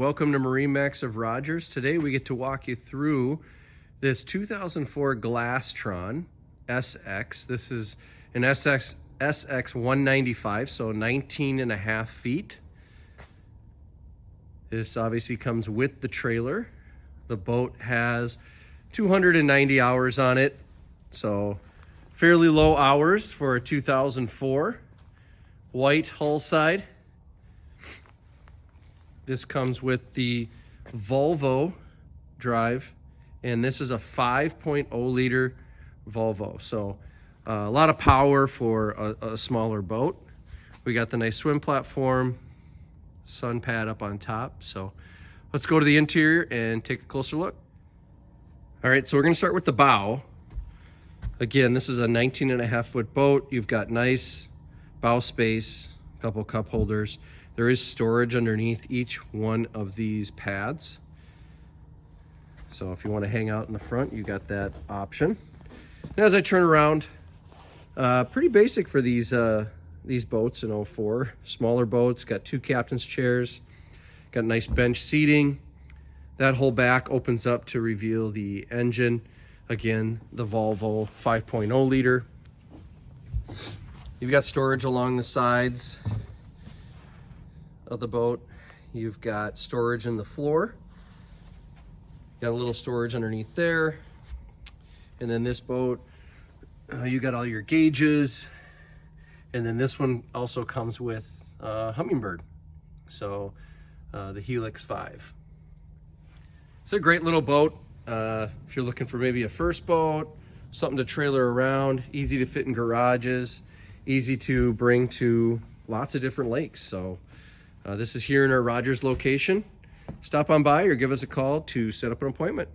Welcome to MarineMax of Rogers. Today we get to walk you through this 2004 Glastron SX. This is an SX 195, so 19.5 feet. This obviously comes with the trailer. The boat has 290 hours on it, so fairly low hours for a 2004. White hull side. This comes with the Volvo drive, and this is a 5.0 liter Volvo. So a lot of power for a smaller boat. We got the nice swim platform, sun pad up on top. So let's go to the interior and take a closer look. All right, so we're gonna start with the bow. Again, this is a 19.5 foot boat. You've got nice bow space, a couple cup holders. There is storage underneath each one of these pads. So if you want to hang out in the front, you got that option. And as I turn around, pretty basic for these boats in 04. Smaller boats, got 2 captain's chairs, got nice bench seating. That whole back opens up to reveal the engine. Again, the Volvo 5.0 liter. You've got storage along the sides of the boat. You've got storage in the floor. Got a little storage underneath there. And then this boat, you got all your gauges. And then this one also comes with Humminbird. So the Helix 5. It's a great little boat. If you're looking for maybe a first boat, something to trailer around, easy to fit in garages, easy to bring to lots of different lakes. So this is here in our Rogers location. Stop on by or give us a call to set up an appointment.